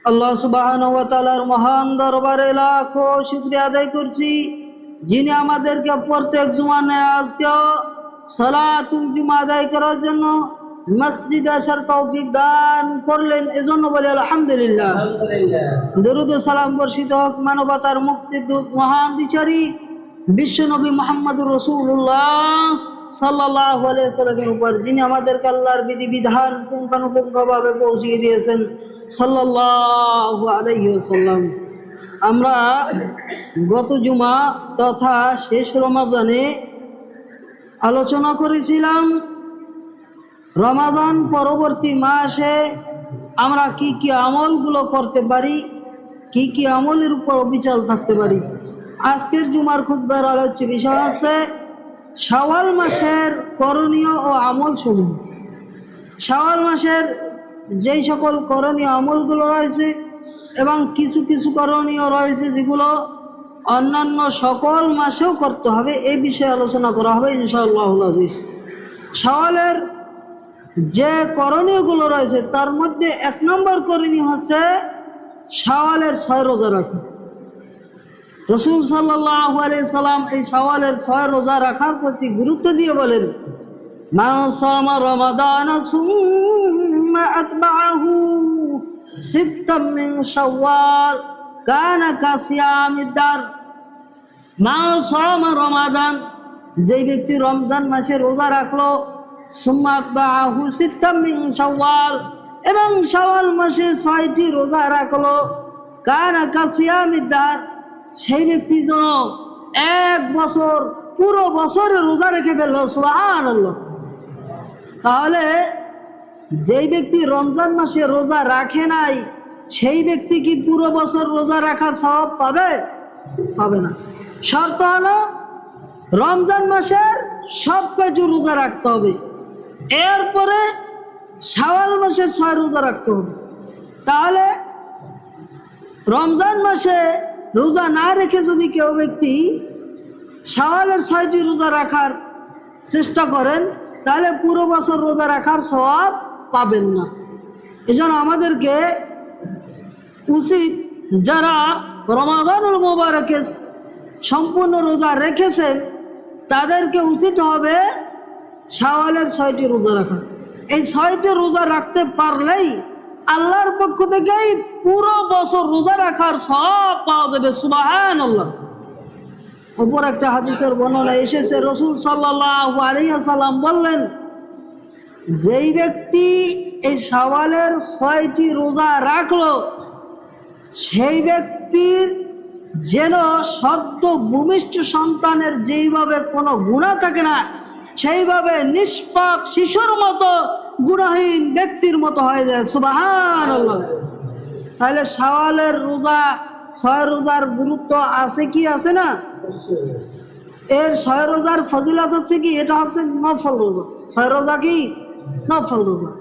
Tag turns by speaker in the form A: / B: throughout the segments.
A: আল্লাহ সুবহানাহু ওয়া তাআলার মহান দরবারে লাখো শুকরিয়া আদায় করছি, যিনি আমাদেরকে প্রত্যেক জুমার ন্যায় আজকেও সালাতুল জুমা আদায় করার জন্য মসজিদে আসার তৌফিক দান করলেন। এজন্য বলি আলহামদুলিল্লাহ। দরুদ ও সালাম বর্ষিত হোক মানবতার মুক্তির দূত মহান বিচারী বিশ্বনবী মুহাম্মদুর রাসূলুল্লাহ সাল্লাল্লাহু আলাইহি সাল্লামের উপর, যিনি আমাদেরকে আল্লাহর বিধিবিধান পুঙ্খানুপুঙ্খভাবে পৌঁছিয়ে দিয়েছেন সাল্লাল্লাহু আলাইহি ওয়াসাল্লাম। আমরা গত জুমা তথা শেষ রমাজানে আলোচনা করেছিলাম রমাদান পরবর্তী মাসে আমরা কি কি আমলগুলো করতে পারি, কি কি আমলের উপর অবিচল থাকতে পারি। আজকের জুমার খুতবার আলোচ্য বিষয় হচ্ছে শাওয়াল মাসের করণীয় ও আমল সমূহ। শাওয়াল মাসের যেই সকল করণীয় আমলগুলো রয়েছে এবং কিছু কিছু করণীয় রয়েছে যেগুলো অন্যান্য সকল মাসেও করতে হবে, এই বিষয়ে আলোচনা করা হবে ইনশাআল্লাহুল আজিজ। শাওয়ালের যে করণীয়গুলো রয়েছে তার মধ্যে 1 নম্বর করণীয় হচ্ছে শাওয়ালের 6 রোজা রাখা। রাসূল সাল্লাল্লাহু আলাইহি সাল্লাম এই শাওয়ালের 6 রোজা রাখার প্রতি গুরুত্ব দিয়ে বলেন, মা সামা রমাদান সুম্মা আতবাহু সিত্তাম মিন শাওয়াল কানা কাসিয়ামিদ দার। মা সামা রমাদান, যেই ব্যক্তি রমজান মাসে রোজা রাখলো, সুম্মা আতবাহু সিত্তাম মিন শাওয়াল, এবং শাওয়াল মাসে 6টি রোজা রাখলো, কানা কাসিয়ামিদ দার, সেই ব্যক্তি যেন 1 বছর পুরো বছরে রোজা রেখে ফেলল। সুবহানাল্লাহ। তাহলে যেই ব্যক্তি রমজান মাসে রোজা রাখে নাই সেই ব্যক্তি কি পুরো বছর রোজা রাখার সওয়াব পাবে? পাবে না। শর্ত হলো রমজান মাসের সব কয়টি রোজা রাখতে হবে, এরপরে শাওয়াল মাসের 6 রোজা রাখতে হবে। তাহলে রমজান মাসে রোজা না রেখে যদি কেউ ব্যক্তি শাওয়ালের 6টি রোজা রাখার চেষ্টা করেন তাহলে পুরো বছর রোজা রাখার সওয়াব পাবেন না। এজন্য আমাদেরকে উচিত, যারা রমাদানুল মুবারকে সম্পূর্ণ রোজা রেখেছেন তাদেরকে উচিত হবে শাওয়ালের 6টি রোজা রাখা। এই 6টি রোজা রাখতে পারলেই আল্লাহর পক্ষ থেকেই পুরো বছর রোজা রাখার সওয়াব পাওয়া যাবে। সুবহানাল্লাহ। উপর একটা হাদিসের বর্ণনা এসেছে, রাসূল সাল্লাল্লাহু আলাইহি ওয়াসাল্লাম বললেন, যেই ব্যক্তি এই শাওয়ালের 6টি রোজা রাখলো সেই ব্যক্তির যেন সদ্য ভূমিষ্ঠ সন্তানের যেইভাবে কোনো গুনাহ থাকে না সেইভাবে নিষ্পাপ শিশুর মতো গুনাহীন ব্যক্তির মতো হয়ে যায়। সুবহানাল্লাহ। তাহলে শাওয়ালের রোজা 6 রোজার গুরুত্ব আছে কি আছে না? এর 6 রোজার ফজিলত হচ্ছে কি, এটা হচ্ছে নফল রোজা। 6 রোজা কি নফল রোজা,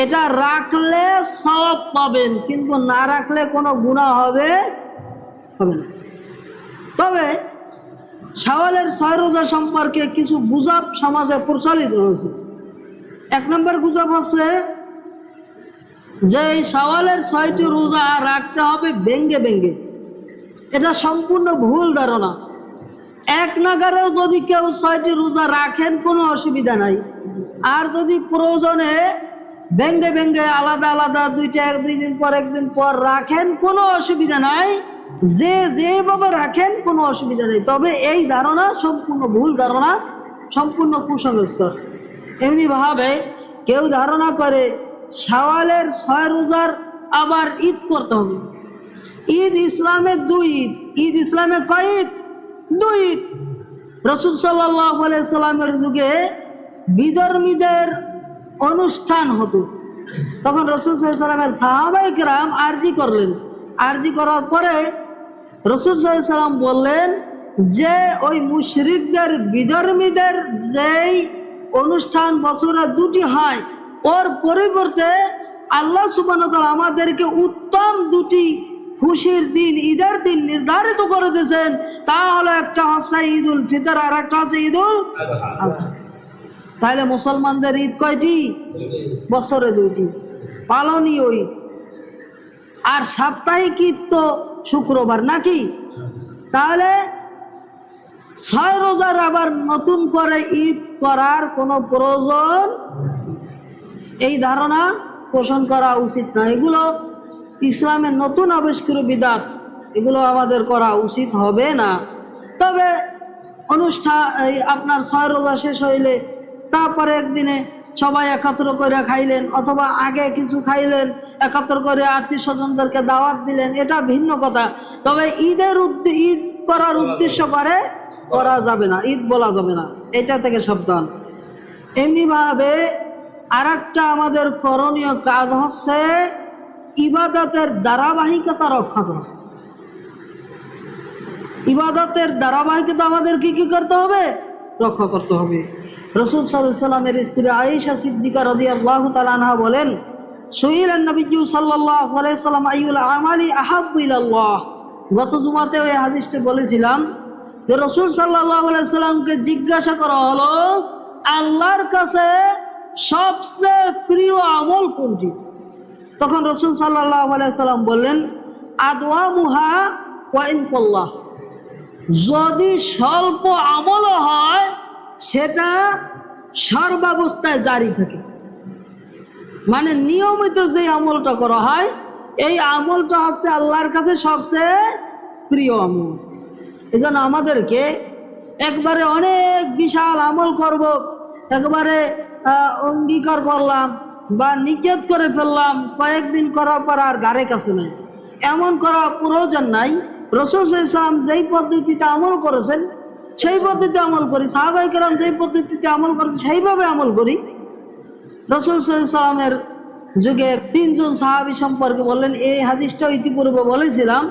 A: এটা রাখলে সওয়াব পাবেন, কিন্তু না রাখলে কোনো গুনাহ হবে না। তবে শাওয়ালের 6 রোজা সম্পর্কে কিছু গুজব সমাজে প্রচলিত হয়েছে। 1 নম্বর গুজব হচ্ছে যে এই শাওয়ালের 6টি রোজা রাখতে হবে ভেঙ্গে ভেঙ্গে। এটা সম্পূর্ণ ভুল ধারণা। 1 নাগারেও যদি কেউ 6টি রোজা রাখেন কোনো অসুবিধা নাই, আর যদি প্রয়োজনে ভেঙ্গে ভেঙ্গে আলাদা আলাদা 2 দিন পর 1 দিন পর রাখেন কোনো অসুবিধা নাই, যেভাবে রাখেন কোনো অসুবিধা নেই। তবে এই ধারণা সম্পূর্ণ ভুল ধারণা, সম্পূর্ণ কুসংস্কার। এমনিভাবে কেউ ধারণা করে শাওয়ালের 6 রোজার আবার ঈদ করতে হবে। ঈদ ইসলামে 2 ঈদ। ঈদ ইসলামে কয় ঈদ? 2 ঈদ। রাসূল সাল্লাল্লাহু আলাইহি সাল্লামের যুগে বিধর্মীদের অনুষ্ঠান হতো, তখন রাসূল সাল্লাল্লাহু আলাইহি সাল্লামের সাহাবায়ে কেরাম আরজি করলেন। আরজি করার পরে রাসূল সাল্লাল্লাহু আলাইহি সাল্লাম বললেন যে ওই মুশরিকদের বিধর্মীদের যেই অনুষ্ঠান বছরে 2টি হয়, ওর পরিবর্তে আল্লাহ সুবহানাহু ওয়া তাআলা আমাদেরকে উত্তম 2টি খুশির দিন, ঈদের দিন নির্ধারিত করে দিয়েছেন। তা হলো একটা হচ্ছে ঈদুল ফিতর আর একটা হচ্ছে ঈদুল আযহা। তাহলে মুসলমানদের ঈদ কয়টি? বছরে 2টি পালনীয় ঈদ। আর সাপ্তাহিক ঈদ তো শুক্রবার নাকি? তাহলে 6 রোজার আবার নতুন করে ঈদ করার কোনো প্রয়োজন, এই ধারণা পোষণ করা উচিত না। এগুলো ইসলামের নতুন আবিষ্কৃত বিদাত, এগুলো আমাদের করা উচিত হবে না। তবে অনুষ্ঠান এই আপনার 6 রোজা শেষ হইলে তারপরে একদিনে সবাই একাত্র করে খাইলেন, অথবা আগে কিছু খাইলেন, একাত্র করে আত্মীয় স্বজনদেরকে দাওয়াত দিলেন, এটা ভিন্ন কথা। তবে ঈদ করার উদ্দেশ্য করে করা যাবে না, ঈদ বলা যাবে না, এটা থেকে সাবধান। এমনিভাবে আর একটা আমাদের করণীয় কাজ হচ্ছে ইবাদতের ধারাবাহিকতা রক্ষা করা। ইবাদতের ধারাবাহিকতা আমাদের কি করতে হবে? রক্ষা করতে হবে। রাসূল সাল্লাল্লাহু আলাইহি ওয়াসাল্লামের স্ত্রী আয়েশা সিদ্দিকা রাদিয়াল্লাহু তাআলা আনহা বলেন, সুইলান নবী সাল্লাল্লাহু আলাইহি ওয়াসাল্লাম আইয়ুল আমালি আহাব্বু ইলাল্লাহ। গত জুমাতে ওই হাদিসটি বলেছিলাম যে রাসূল সাল্লাল্লাহু আলাইহি ওয়াসাল্লামকে জিজ্ঞাসা করা হলো আল্লাহর কাছে সবচেয়ে প্রিয় আমল কোনটি? তখন রাসূল সাল্লাল্লাহু আলাইহি ওয়াসাল্লাম বললেন, আদওয়ামুহা ওয়া ইন কাল্লাহ। যদি স্বল্প আমল হয় সেটা সর্বাবস্থায় জারি থাকে, মানে নিয়মিত যে আমলটা করা হয় এই আমলটা হচ্ছে আল্লাহর কাছে সবচেয়ে প্রিয় আমল। এজন্য আমাদেরকে একবারে অনেক বিশাল আমল করব, একবারে অঙ্গীকার করলাম বা নিয়ত করে ফেললাম, কয়েকদিন করার পর আর ধারে কাছে নাই, এমন করা প্রয়োজন নাই। রাসূল সাল্লাল্লাহু আলাইহি ওয়াসাল্লাম যেই পদ্ধতিতে আমল করেছেন সেই পদ্ধতিতে আমল করি, সাহাবায়ে কেরাম যেই পদ্ধতিতে আমল করেছে সেইভাবে আমল করি। রাসূল সাল্লাল্লাহু আলাইহি ওয়াসাল্লামের যুগে 3 জন সাহাবী সম্পর্কে বললেন, এই হাদিসটাও ইতিপূর্বে বলেছিলাম,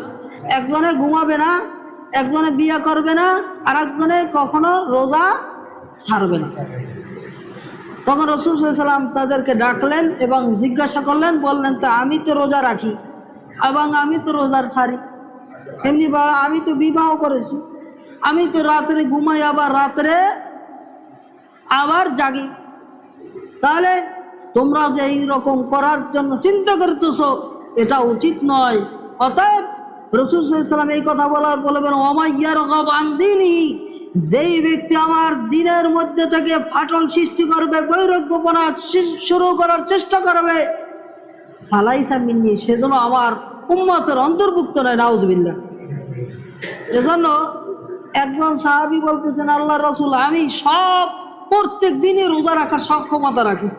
A: একজনে ঘুমাবে না, একজনে বিয়ে করবে না, আর একজনে কখনো রোজা ছাড়বে না। তখন রাসূল সাল্লাল্লাহু আলাইহি ওয়াসাল্লাম তাদেরকে ডাকলেন এবং জিজ্ঞাসা করলেন, বললেন, তা আমি তো রোজা রাখি এবং আমি তো রোজার ছাড়ি, এমনি বা আমি তো বিবাহ করেছি, আমি তো রাত্রে ঘুমাই আবার রাত্রে আবার জাগি, তাহলে তোমরা যে এইরকম করার জন্য চিন্তা করতেছো এটা উচিত নয়। অতএব রাসূল সাল্লাল্লাহু আলাইহি ওয়াসাল্লাম এই কথা বলার বলবেন, ওমাইয়ার গাব আন দীনিহি, যেই ব্যক্তি আমার দিনের মধ্যে থেকে ফাটল সৃষ্টি করবে, বৈরাগ্যপনা শুরু করার চেষ্টা করবে, ফালাইসা মিন্নি, সেজন্য আমার উম্মতের অন্তর্ভুক্ত নয়, নাউজুবিল্লাহ। এজন্য একজন সাহাবী বলতেছেন, আল্লাহর রাসূল, আমি প্রত্যেক দিনই রোজা রাখার সক্ষমতা রাখি।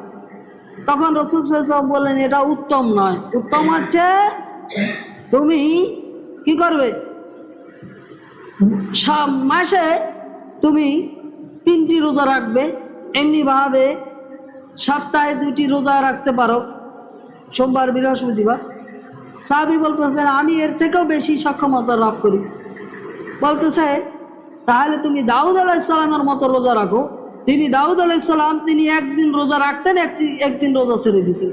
A: তখন রাসূল সাল্লাল্লাহু আলাইহি ওয়াসাল্লাম বললেন, এটা উত্তম নয়, উত্তম হচ্ছে তুমি কি করবে, সব মাসে তুমি 3টি রোজা রাখবে, এমনিভাবে সপ্তাহে 2টি রোজা রাখতে পারো, সোমবার বৃহস্পতিবার। সাহাবী বলতেছেন, আমি এর থেকেও বেশি সক্ষমতা লাভ করি। বলতেছে, তাহলে তুমি দাউদ আলাইহিস সালামের মতো রোজা রাখো। তিনি দাউদ আলাইহিস সালাম তিনি একদিন রোজা রাখতেন, একদিন রোজা ছেড়ে দিতেন।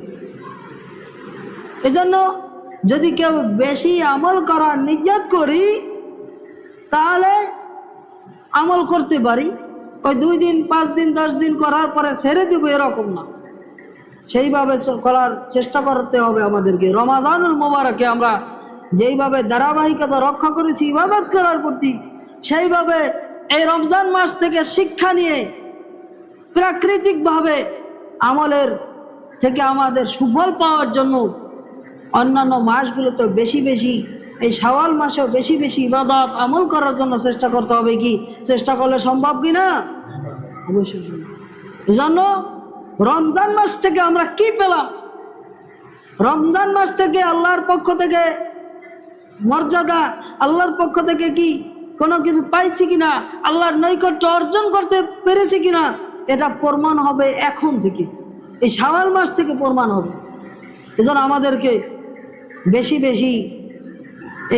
A: এজন্য যদি কেউ বেশি আমল করার নিয়ত করি তাহলে আমল করতে পারি, ওই 2 দিন 5 দিন 10 দিন করার পরে ছেড়ে দেবো এরকম না, সেইভাবে করার চেষ্টা করতে হবে আমাদেরকে। রমাদানুল মুবারকে আমরা যেইভাবে ধারাবাহিকতা রক্ষা করেছি ইবাদত করার প্রতি, সেইভাবে এই রমজান মাস থেকে শিক্ষা নিয়ে প্রাকৃতিকভাবে আমলের থেকে আমাদের সুফল পাওয়ার জন্য অন্যান্য মাসগুলোতে বেশি বেশি, এই শাওয়াল মাসেও বেশি বেশি ইবাদত আমল করার জন্য চেষ্টা করতে হবে। কি চেষ্টা করলে সম্ভব কি না? অবশ্যই। এজন্য রমজান মাস থেকে আমরা কি পেলাম? রমজান মাস থেকে আল্লাহর পক্ষ থেকে মর্যাদা, আল্লাহর পক্ষ থেকে কি কোনো কিছু পাইছি কিনা, আল্লাহর নৈকট্য অর্জন করতে পেরেছি কিনা, এটা প্রমাণ হবে এখন থেকে, এই শাওয়াল মাস থেকে প্রমাণ হবে। এজন্য আমাদেরকে বেশি বেশি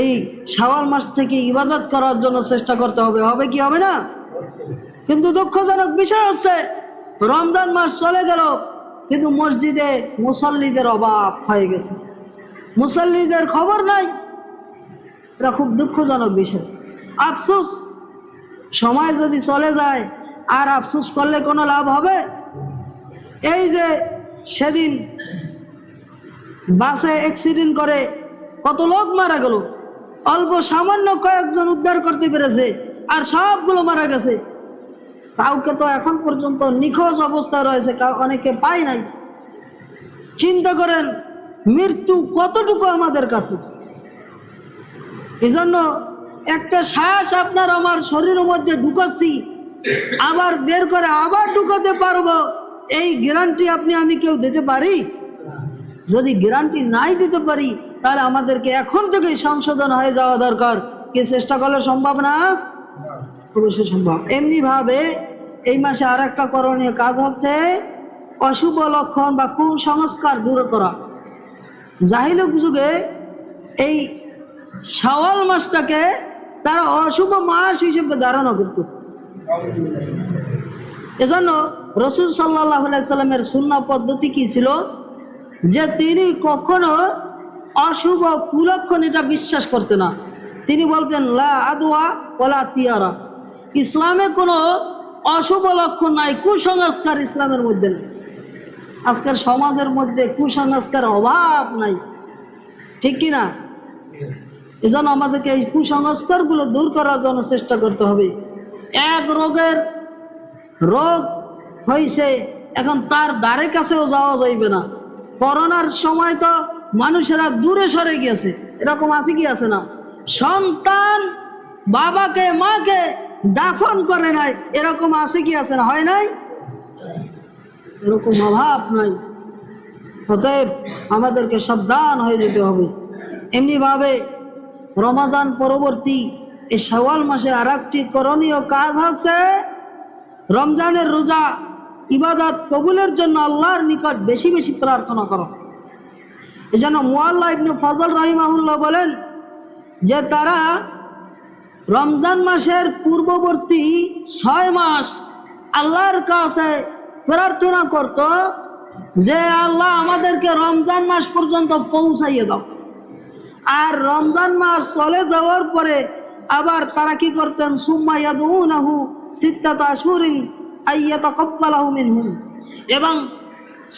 A: এই শাওয়াল মাস থেকে ইবাদত করার জন্য চেষ্টা করতে হবে। হবে কি হবে না? কিন্তু দুঃখজনক বিষয় হচ্ছে রমজান মাস চলে গেল কিন্তু মসজিদে মুসল্লিদের অভাব হয়ে গেছে, মুসল্লিদের খবর নাই। এটা খুব দুঃখজনক বিষয়। আফসোস, সময় যদি চলে যায় আর আফসোস করলে কোনো লাভ হবে? এই যে সেদিন বাসে অ্যাক্সিডেন্ট করে কত লোক মারা গেল, অল্প সামান্য কয়েকজন উদ্ধার করতে পেরেছে, আর সবগুলো মারা গেছে। কাউকে তো এখন পর্যন্ত নিখোঁজ অবস্থায় রয়েছে, অনেকে পায় নাই। চিন্তা করেন মৃত্যু কতটুকু আমাদের কাছে। এই জন্য একটা শ্বাস আপনার আমার শরীরের মধ্যে ঢুকাচ্ছি, আবার বের করে আবার ঢুকাতে পারবো, এই গ্যারান্টি আপনি আমি কেউ দিতে পারি? যদি গ্যারান্টি নাই দিতে পারি, তাহলে আমাদেরকে এখন থেকেই সংশোধন হয়ে যাওয়া দরকার। কি চেষ্টা করলে সম্ভব না? অবশ্যই সম্ভব। এমনি ভাবে এই মাসে আর একটা করণীয় কাজ হচ্ছে অশুভ লক্ষণ বা কুসংস্কার দূর করা। জাহিলিক যুগে এই শাওয়াল মাসটাকে তারা অশুভ মাস হিসেবে ধারণা করত। এজন্য রাসূল সাল্লাল্লাহু আলাইহি সাল্লামের সুন্নাহ পদ্ধতি কি ছিল, যে তিনি কখনো অশুভ কুলক্ষণ এটা বিশ্বাস করতেন না। তিনি বলতেন লা আদওয়া ওয়ালাতিয়ারা, ইসলামে কোনো অশুভ লক্ষণ নাই, কুসংস্কার ইসলামের মধ্যে নেই। আজকের সমাজের মধ্যে কুসংস্কার অভাব নাই, ঠিক কি না? এজন্য আমাদেরকে এই কুসংস্কারগুলো দূর করার জন্য চেষ্টা করতে হবে। এক রোগ হয়েছে, এখন তার দ্বারে কাছেও যাওয়া যাইবে না। করোনার সময় তো মানুষেরা দূরে সরে গিয়েছে, এরকম আছে কি আছে না? সন্তান বাবাকে মাকে দাফন করে নাই, এরকম আছে কি আছে না? হয় নাই? এরকম অভাব নাই। অতএব আমাদেরকে সাবধান হয়ে যেতে হবে। এমনিভাবে রমজান পরবর্তী এই শাওয়াল মাসে আর একটি করণীয় কাজ আছে, রমজানের রোজা ইবাদত কবুলের জন্য আল্লাহর নিকট বেশি বেশি প্রার্থনা করো। এই জন্য মুআল্লা ইবনে ফজল রাহিমাহুল্লাহ বলেন যে তারা রমজান মাসের পূর্ববর্তী 6 মাস আল্লাহর কাছে প্রার্থনা করত যে আল্লাহ আমাদেরকে রমজান মাস পর্যন্ত পৌঁছাইয়ে দাও। আর রমজান মাস চলে যাওয়ার পরে আবার তারা কি করতেন, সুম্মা ইয়াদউনাহু সিত্তাতা আশহুরিন আইয়াতাকাব্বালাহু মিনহুম, এবং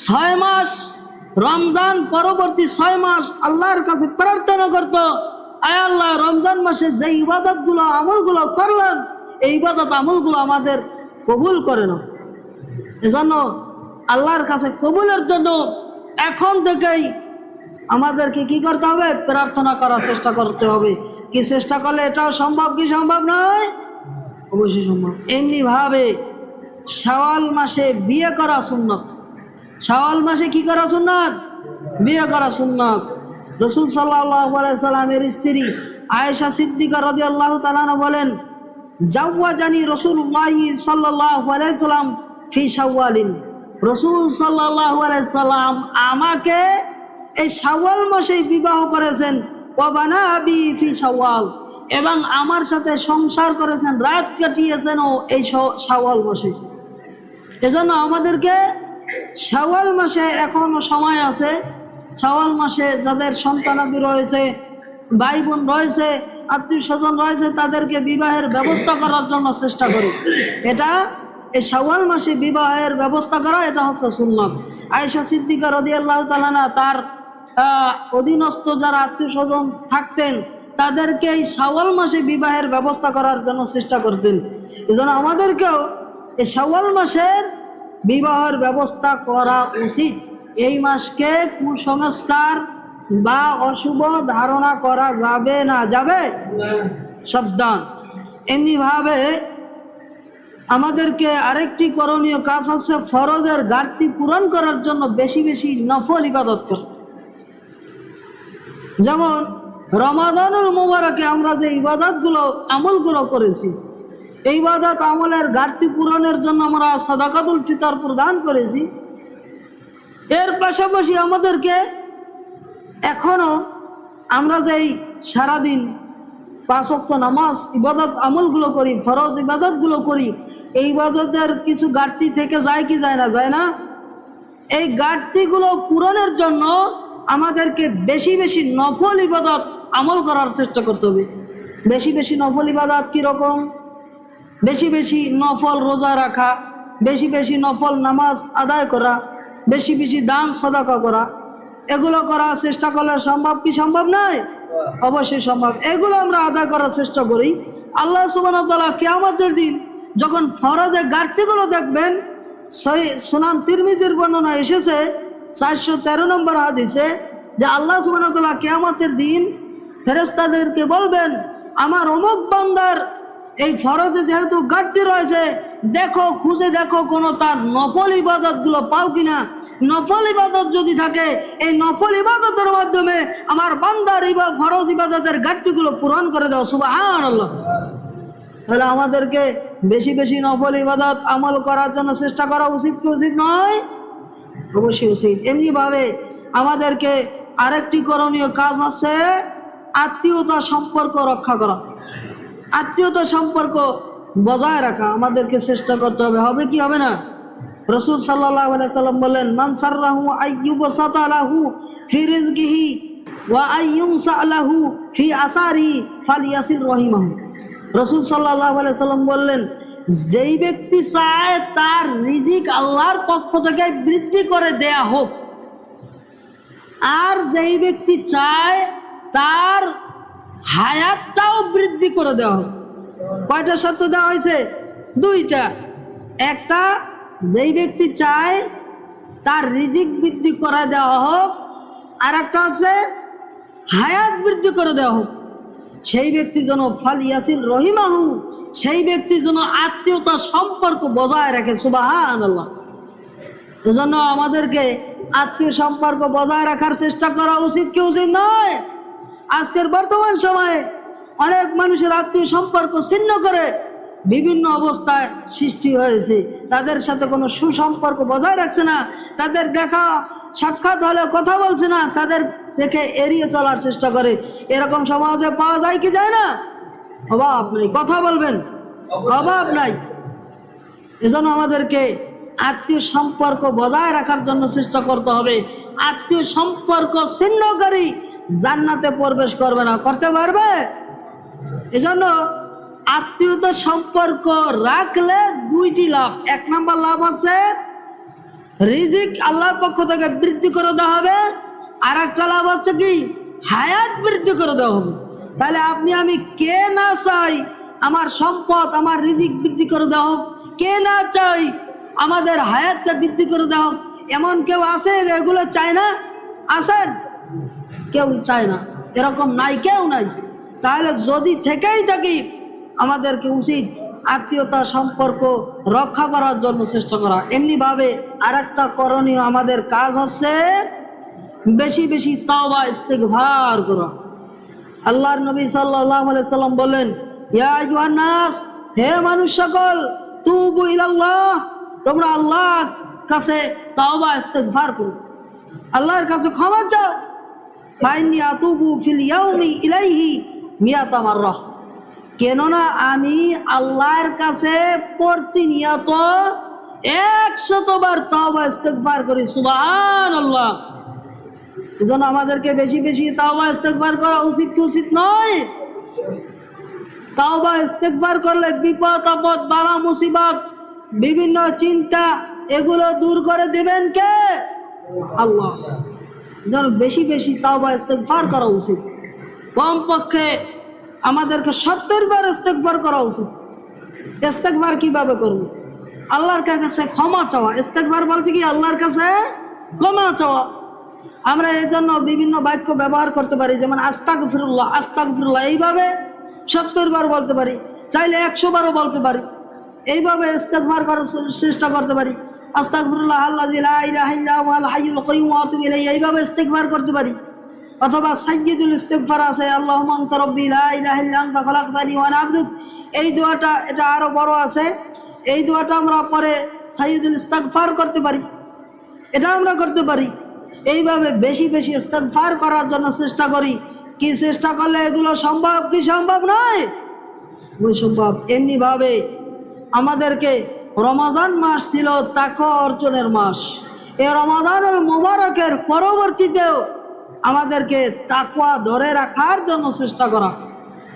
A: 6 মাস রমজান পরবর্তী 6 মাস আল্লাহর কাছে প্রার্থনা করত, আয় আল্লাহ রমজান মাসে যে ইবাদতগুলো আমলগুলো করলাম, এই ইবাদত আমলগুলো আমাদের কবুল করে নাও। এজন্য আল্লাহর কাছে কবুলের জন্য এখন থেকেই আমাদেরকে কি করতে হবে, প্রার্থনা করার চেষ্টা করতে হবে। কি চেষ্টা করলে এটাও সম্ভব কি সম্ভব নয়? অবশ্যই সম্ভব। এমনি ভাবে শাওয়াল মাসে বিয়ে করা সুন্নাত। শাওয়াল মাসে কি করা সুন্নাত? বিয়ে করা সুন্নাত। রাসূল সাল্লাল্লাহু আলাইহি সাল্লামের স্ত্রী আয়েশা সিদ্দিকা রাদিয়াল্লাহু তাআলা আনহা বলেন, জাওয়াজানি রাসূলুল্লাহ সাল্লাল্লাহু আলাইহি সাল্লাম ফি শাওয়ালিন, রাসূল সাল্লাল্লাহু আলাইহি সাল্লাম আমাকে এই শাওয়াল মাসে বিবাহ করেছেন, ওয়া বানাবি ফি শাওয়াল, এবং আমার সাথে সংসার করেছেন, রাত কাটিয়েছেন ও এই শাওয়াল মাসে। এজন্য আমাদেরকে শাওয়াল মাসে এখনো সময় আছে। শাওয়াল মাসে যাদের সন্তানাদি রয়েছে, ভাই বোন রয়েছে, আত্মীয় স্বজন রয়েছে, তাদেরকে বিবাহের ব্যবস্থা করার জন্য চেষ্টা করি। এটা এই শাওয়াল মাসে বিবাহের ব্যবস্থা করা, এটা হচ্ছে সুন্নাত। আয়েশা সিদ্দিকা রাদিয়াল্লাহু তাআলা আনহা তার অধীনস্থ যারা আত্মীয় স্বজন থাকতেন তাদেরকে এই শাওয়াল মাসে বিবাহের ব্যবস্থা করার জন্য চেষ্টা করতেন। এজন্য আমাদেরকেও এই শাওয়াল মাসের বিবাহের ব্যবস্থা করা উচিত। এই মাসকে কুসংস্কার বা অশুভ ধারণা করা যাবে না। যাবে? সাবধান। এমনিভাবে আমাদেরকে আরেকটি করণীয় কাজ হচ্ছে ফরজের ঘাটতি পূরণ করার জন্য বেশি বেশি নফল ইবাদত করা। যেমন রমাদানুল মুবারকে আমরা যে ইবাদতগুলো আমলগুলো করেছি, এই ইবাদত আমলের ঘাটতি পূরণের জন্য আমরা সাদাকাতুল ফিতর প্রদান করেছি। এর পাশাপাশি আমাদেরকে এখনো আমরা যেই সারাদিন 5 ওয়াক্ত নামাজ ইবাদত আমলগুলো করি, ফরজ ইবাদতগুলো করি, এই ইবাদতের কিছু ঘাটতি থেকে যায় কি যায় না? যায় না। এই ঘাটতিগুলো পূরণের জন্য আমাদেরকে বেশি বেশি নফল ইবাদত আমল করার চেষ্টা করতে হবে। বেশি বেশি নফল ইবাদত কীরকম? বেশি বেশি নফল রোজা রাখা, বেশি বেশি নফল নামাজ আদায় করা, বেশি বেশি দান সাদাকা করা। এগুলো করার চেষ্টা করলে সম্ভব কি সম্ভব নয়? অবশ্যই সম্ভব। এগুলো আমরা আদায় করার চেষ্টা করি। আল্লাহ সুবহানাহু ওয়া তাআলা কিয়ামতের দিন যখন ফরজে ঘাটতিগুলো দেখবেন, সুনান তিরমিজির বর্ণনা এসেছে 413 নম্বর হাদিসে যে আল্লাহ সুবহানাহু ওয়া তাআলা কিয়ামতের দিন ফেরেশতাদেরকে বলবেন, আমার অমুক বান্দার এই ফরজে যেহেতু ঘাটতি রয়েছে, দেখো খুঁজে দেখো কোনো তার নফল ইবাদতগুলো পাও কিনা। নফল ইবাদত যদি থাকে, এই নফল ইবাদতের মাধ্যমে আমার বান্দার ফরজ ইবাদতের ঘাটতিগুলো পূরণ করে দাও। সুবহানাল্লাহ। তাহলে আমাদেরকে বেশি বেশি নফল ইবাদত আমল করার জন্য চেষ্টা করা উচিত কি উচিত নয়? অবশ্যই উচিত। এমনিভাবে আমাদেরকে আরেকটি করণীয় কাজ হচ্ছে আত্মীয়তা সম্পর্ক রক্ষা করা। আত্মীয়তা সম্পর্ক বজায় রাখা আমাদেরকে চেষ্টা করতে হবে। হবে কি হবে না? রাসূল সাল্লাল্লাহু আলাইহি সাল্লাম বলেন, মান সাররাহু আইয়ুবসাতা লাহু ফি রিজকিহি ওয়া আইয়ুমসা লাহু ফি আসারিহি ফালিয়াসির রহিমাহু। রাসূল সাল্লাল্লাহু আলাইহি সাল্লাম বললেন, যেই ব্যক্তি চায় তার রিজিক আল্লাহর পক্ষ থেকে বৃদ্ধি করে দেয়া হোক, আর যেই ব্যক্তি চায় তার হায়াতটাও বৃদ্ধি করে দেওয়া হোক। কয়টা শর্ত দেওয়া হয়েছে? দুইটা। একটা, যেই ব্যক্তি চায় তার রিজিক বৃদ্ধি করে দেওয়া হোক, আর একটা হচ্ছে হায়াত বৃদ্ধি করে দেওয়া হোক। সেই ব্যক্তি যেন ফালিয়াসির রহিমাহু, সেই ব্যক্তি যেন আত্মীয়তার সম্পর্ক বজায় রাখে। সুবহানাল্লাহ। এজন্য আমাদেরকে আত্মীয় সম্পর্ক বজায় রাখার চেষ্টা করা উচিত কি উচিত নয়? আজকের বর্তমান সময়ে অনেক মানুষের আত্মীয় সম্পর্ক ছিন্ন করে বিভিন্ন অবস্থায় সৃষ্টি হয়েছে। তাদের সাথে কোনো সুসম্পর্ক বজায় রাখছে না, তাদের দেখা সাক্ষাৎ হলে কথা বলছে না, তাদের দেখে এড়িয়ে চলার চেষ্টা করে। এরকম সমাজে পাওয়া যায় কি যায় না? অভাব নাই। কথা বলবেন, অভাব নাই। এজন্য আমাদেরকে আত্মীয় সম্পর্ক বজায় রাখার জন্য চেষ্টা করতে হবে। আত্মীয় সম্পর্ক ছিন্নকারী জান্নাতে প্রবেশ করবে না। করতে পারবে? এজন্য আত্মীয়তা সম্পর্ক রাখলে দুইটি লাভ। এক নাম্বার লাভ আছে রিজিক আল্লাহর পক্ষ থেকে বৃদ্ধি করে দেওয়া হবে, আর একটা লাভ হচ্ছে কি হায়াত বৃদ্ধি করে দেওয়া হবে। তাহলে আপনি আমি কে না চাই আমার সম্পদ আমার রিজিক বৃদ্ধি করে দেওয়া হোক? কে না চাই আমাদের হায়াতটা বৃদ্ধি করে দেওয়া হোক? এমন কেউ আছে এগুলো চায় না? আছেন? কেউ চায় না, এরকম নাই, কেউ নাই। তাহলে যদি থেকেই থাকি আমাদেরকে উচিত আত্মীয়তা সম্পর্ক রক্ষা করার জন্য চেষ্টা করা। এমনিভাবে আর একটা করণীয় আমাদের কাজ হচ্ছে বেশি বেশি তাওবা ইস্তিগফার করা। আল্লাহর নবী সাল্লাল্লাহু আলাইহি সাল্লাম বলেন, ইয়া আইয়ুহান নাস, হে মানুষ সকল, তুবু ইলাল্লাহ, তোমরা আল্লাহর কাছে তাওবা ইস্তিগফার করো, আল্লাহর কাছে ক্ষমা চাও। ফাইন্নী আতুবু ফিল ইয়াউমি ইলাইহি মিয়াতা মাররা, কেননা আমি আল্লাহর কাছে প্রতিনিয়ত 100 বার তাওবা ইস্তিগফার করি। সুবহানাল্লাহ। এজন্য আমাদেরকে বেশি বেশি তাওবা ইস্তিগফার করা উচিত কি উচিত নয়? তাওবা ইস্তিগফার করলে বিপদ আপদ বালা মুসিবত বিভিন্ন চিন্তা এগুলো দূর করে দিবেন কে? আল্লাহ। যেন বেশি বেশি তাওবা ইস্তিগফার করা উচিত। কমপক্ষে আমাদেরকে 70 বার ইস্তিগফার করা উচিত। ইস্তিগফার কিভাবে করব? আল্লাহর কাছে ক্ষমা চাওয়া। ইস্তিগফার বলতে কি আল্লাহর কাছে ক্ষমা চাওয়া। আমরা এই জন্য বিভিন্ন বাক্য ব্যবহার করতে পারি, যেমন আস্তাগফিরুল্লাহ, আস্তাগফিরুল্লাহ, এইভাবে 70 বার বলতে পারি, চাইলে 100 বারও বলতে পারি। এইভাবে ইস্তিগফার করার চেষ্টা করতে পারি। আস্তাগফিরুল্লাহ আল্লাযী লা ইলাহা ইল্লা হুয়াল হাইয়ুল কাইয়্যুম ওয়া আতুবু ইলাইহি, এইভাবে ইস্তিগফার করতে পারি। অথবা সাইয়্যিদুল ইস্তিগফার আছে, আল্লাহুম্মা আনতা রাব্বী লা ইলাহা ইল্লা আনতা খালাকতানি ওয়া আনা আবদুক। এই দোয়াটা এটা আরো বড় আছে। এই দোয়াটা আমরা পরে সাইয়্যিদুল ইস্তিগফার করতে পারি, এটা আমরা করতে পারি। এইভাবে বেশি বেশি ইস্তিগফার করার জন্য চেষ্টা করি। কি চেষ্টা করলে এগুলো সম্ভব কি সম্ভব নয়? সম্ভব। এমনিভাবে আমাদেরকে রমাদান মাস ছিল তাকওয়া অর্জনের মাস। এই রমাদানুল মুবারকের পরবর্তীতেও আমাদেরকে তাকওয়া ধরে রাখার জন্য চেষ্টা করা,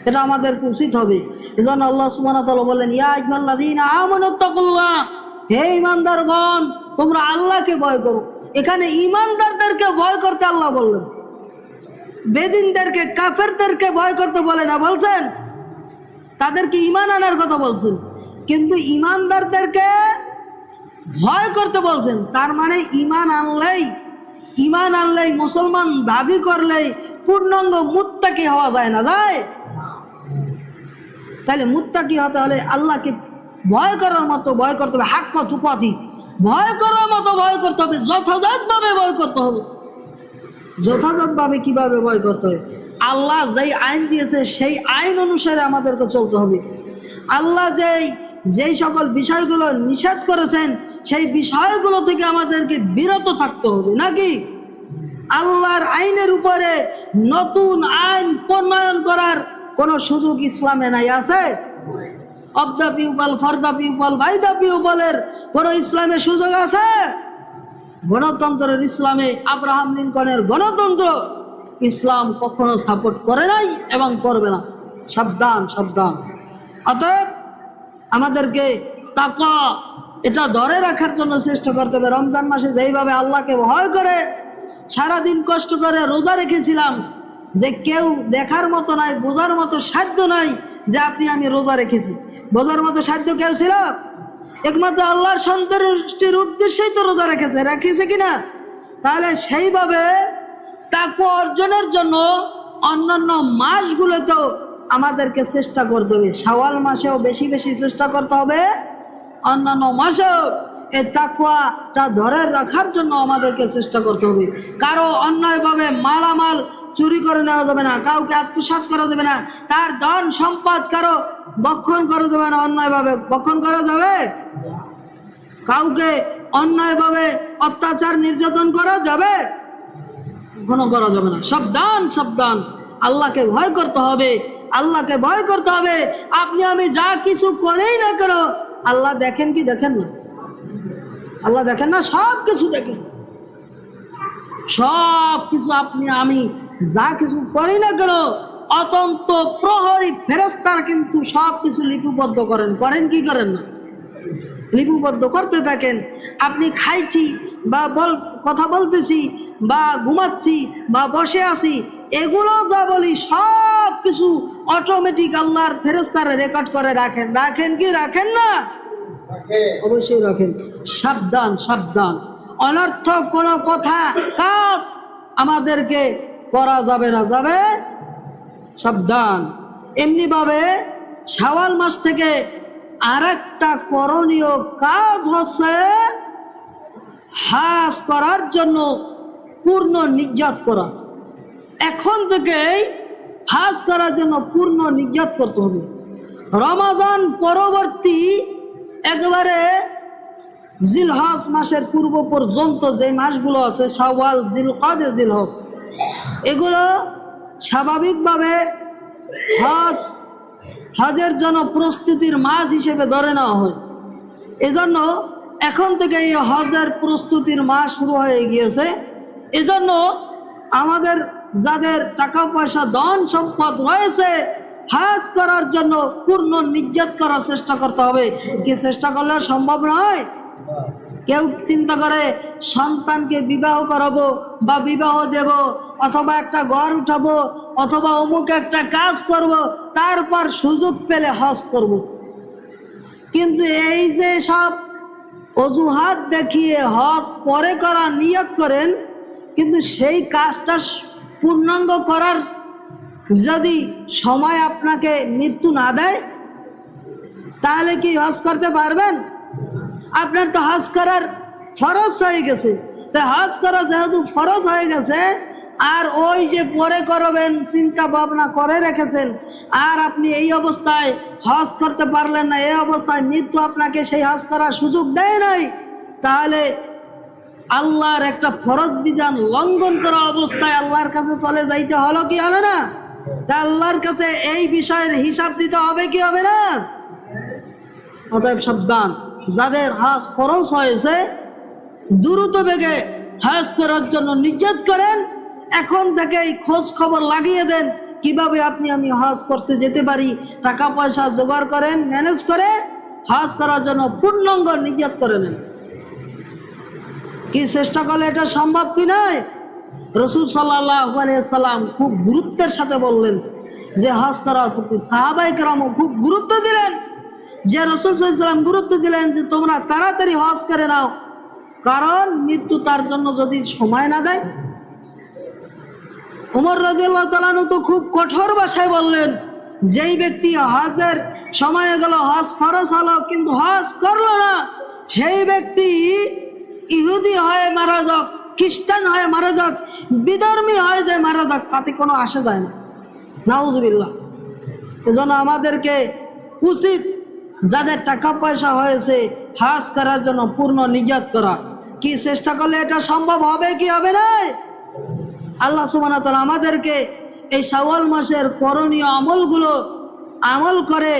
A: এটা আমাদেরকে উচিত হবে। এজন্য আল্লাহ সুবহানাহু ওয়া তাআলা বলেন, ইয়া আইয়ুহাল্লাযীনা আমানুত্তাকুল্লাহ, হে ঈমানদারগণ তোমরা আল্লাহকে ভয় করো। এখানে ইমানদারদেরকে ভয় করতে আল্লাহ বললেন, বেদিনদেরকে কাফেরদেরকে ভয় করতে বলে না, বলছেন তাদেরকে ঈমান আনার কথা বলছেন, কিন্তু ইমানদারদেরকে ভয় করতে বলছেন। তার মানে ঈমান আনলেই মুসলমান দাবি করলেই পূর্ণাঙ্গ মুত্তাকি হওয়া যায় না, যায়? তাহলে মুত্তাকি হতে হলে আল্লাহকে ভয় করার মতো ভয় করতে হবে, হাক্ক তুকাতি, ভয় করার মতো ভয় করতে হবে, যথাযথভাবে ভয় করতে হবে। যথাযথভাবে কিভাবে ভয় করতে হবে? আল্লাহ যেই আইন দিয়েছে সেই আইন অনুসারে আমাদেরকে চলতে হবে। আল্লাহ যেই সকল বিষয়গুলো নিষেধ করেছেন সেই বিষয়গুলো থেকে আমাদেরকে বিরত থাকতে হবে, নাকি আল্লাহর আইনের উপরে নতুন আইন প্রণয়ন করার কোনো সুযোগ ইসলামে নাই? আছে? Of the people, for the people, by the পিপলের কোনো ইসলামে সুযোগ আছে? গণতন্ত্রের ইসলামে, আব্রাহাম লিঙ্কনের গণতন্ত্র ইসলাম কখনো সাপোর্ট করে নাই এবং করবে না। সাবধান, সাবধান। অতএব আমাদেরকে তাকওয়া এটা ধরে রাখার জন্য চেষ্টা করতে হবে। রমজান মাসে যেইভাবে আল্লাহকে ভয় করে সারাদিন কষ্ট করে রোজা রেখেছিলাম, যে কেউ দেখার মতো নাই, বোঝার মতো সাধ্য নাই যে আমি রোজা রেখেছি, বোঝার মতো সাধ্য কেউ ছিল? একমাত্র আল্লাহর সন্তুষ্টির উদ্দেশ্যেই তো রোজা রেখেছে কিনা? তাহলে সেইভাবে তাকওয়া অর্জনের জন্য অন্যান্য মাসগুলোতেও আমাদেরকে চেষ্টা করতে হবে। শাওয়াল মাসেও বেশি বেশি চেষ্টা করতে হবে, অন্যান্য মাসেও এই তাকওয়াটা ধরে রাখার জন্য আমাদেরকে চেষ্টা করতে হবে। কারো অন্যায়ভাবে মালামাল চুরি করে নেওয়া যাবে না, কাউকে আত্মসাৎ করা যাবে না, তার ধন সম্পদ কারো বক্ষণ করা যাবে না। অন্যায়ভাবে বক্ষণ করা যাবে? কাউকে অন্যায়ভাবে অত্যাচার নির্যাতন করা যাবে? কখনো করা যাবে না। সাবধান, সাবধান। আল্লাহকে ভয় করতে হবে, আল্লাহকে ভয় করতে হবে। আমি যা কিছু করেই না কেন আল্লাহ দেখেন কি দেখেন না? আল্লাহ দেখেন না? সব কিছু দেখেন, সব কিছু। আমি যা কিছু করি না কেন অতন্ত প্রহরী ফেরেশতারা কিন্তু সব কিছু লিপিবদ্ধ করেন কি করেন না? লিপিবদ্ধ করতে থাকেন। আপনি খাইছি বা কথা বলতেছি বা ঘুমাচ্ছি বা বসে আছি, এগুলো যা বলি সব কিছু অটোমেটিক আল্লাহর ফেরেশতারা রেকর্ড করে রাখেন কি রাখেন না? অবশ্যই রাখেন। সাবধান, সাবধান। অনর্থক কোনো কথা কাজ আমাদেরকে করা যাবে না, যাবে? সাবধান। এমনিভাবে শাওয়াল মাস থেকে আরেকটা করণীয় কাজ হচ্ছে হজ করার জন্য পূর্ণ নিয়ত করা। এখন থেকেই হজ করার জন্য পূর্ণ নিয়ত করতে হবে। রমজান পরবর্তী একবারে জিলহজ মাসের পূর্ব পর্যন্ত যে মাসগুলো আছে, শাওয়াল, জিলকদে, জিলহজ, এগুলো স্বাভাবিকভাবে হজের জন্য প্রস্তুতির মাস হিসেবে ধরে নেওয়া হয়। এজন্য এখন থেকে এই হজের প্রস্তুতির মাস শুরু হয়ে গিয়েছে। এজন্য আমাদের যাদের টাকা পয়সা, ধন সম্পদ রয়েছে, হজ করার জন্য পূর্ণ নিয়ত করার চেষ্টা করতে হবে। কি চেষ্টা করলে সম্ভব নয়? কেউ চিন্তা করে সন্তানকে বিবাহ করাবো বা বিবাহ দেব, অথবা একটা ঘর উঠাবো, অথবা অমুক একটা কাজ করব, তারপর সুযোগ পেলে হজ করব। কিন্তু এই যে সব অজুহাত দেখিয়ে হজ পরে করার নিয়ত করেন, কিন্তু সেই কাজটা পূর্ণাঙ্গ করার যদি সময় আপনাকে মৃত্যু না দেয়, তাহলে কি হজ করতে পারবেন? আপনার তো হজ করার ফরজ হয়ে গেছে। তো হজ করা যেহেতু ফরজ হয়ে গেছে, আর ওই যে পরে করবেন চিন্তা ভাবনা করে রেখেছেন, আর আপনি এই অবস্থায় হজ করতে পারলেন না, এই অবস্থায় মৃত্যু আপনাকে সেই হজ করার সুযোগ দেয় নাই, তাহলে আল্লাহর একটা ফরজ বিধান লঙ্ঘন করা অবস্থায় আল্লাহর কাছে চলে যাইতে হলো কি হলো না? তা আল্লাহর কাছে এই বিষয়ের হিসাব দিতে হবে কি হবে না? অতএব সাবধান। যাদের হজ ফরজ হয়েছে দ্রুত বেগে হজ করার জন্য নিয়ত করেন। এখন থেকেই খোঁজ খবর লাগিয়ে দেন কিভাবে আমি হজ করতে যেতে পারি। টাকা পয়সা জোগাড় করেন, ম্যানেজ করে হজ করার জন্য পূর্ণাঙ্গ নিয়ত করে নেন। কি চেষ্টা করলে এটা সম্ভব কি নয়? রাসূল সাল্লাল্লাহু আলাইহি সাল্লাম খুব গুরুত্বের সাথে বললেন যে হজ করার প্রতি। সাহাবায়ে কেরামও খুব গুরুত্ব দিলেন, যে রাসূল সাল্লাল্লাহু আলাইহি সাল্লাম গুরুত্ব দিলেন যে তোমরা তাড়াতাড়ি হজ করে নাও, কারণ মৃত্যু তার জন্য যদি সময় না দেয়। ওমর রাদিয়াল্লাহু তাআলা আনহু তো খুব কঠোর ভাষায় বললেন, যেই ব্যক্তি হজের সময় গেল, হজ ফরজ হলো কিন্তু হজ করলো না, সেই ব্যক্তি ইহুদি হয়ে মারা যাক, খ্রিস্টান হয়ে মারা যাক, বিধর্মী হয়ে যায় মারা যাক, তাতে কোনো আসে যায় না। নাউজুবিল্লাহ। এজন্য আমাদেরকে উচিত যাদের টাকা পয়সা হয়েছে হজ করার জন্য পূর্ণ নিয়ত করা। কি চেষ্টা করলে এটা সম্ভব হবে কি হবে না? আল্লাহ সুবহানাহু ওয়া তাআলা আমাদেরকে এই শাওয়াল মাসের করণীয় আমলগুলো আমল করে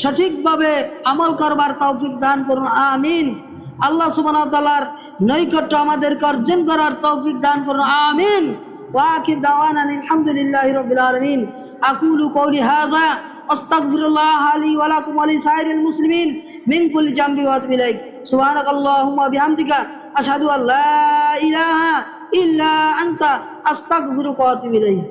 A: সঠিকভাবে আমল করবার তৌফিক দান করুন, আমিন। আল্লাহ সুবহানাহু ওয়া তাআলার নৈকট্য আমাদেরকে অর্জন করার তৌফিক দান করুন, আমিন। ওয়া আখির দাওয়ানা আলহামদুলিল্লাহি রাব্বিল আলামিন। আকুলু কওলি হাযা আস্তাগফিরুল্লাহ লি ওয়া লাকুম ওয়া লিসাইরিল মুসলিমিন মিন কুল্লি জামবি ওয়া আতুবু ইলাইক। সুবহানাকাল্লাহুম্মা ওয়া বিহামদিকা আশহাদু আল্লা ইলাহা ইল্লা আনতা আস্তাগফিরুকা ওয়া আতুবু ইলাইক।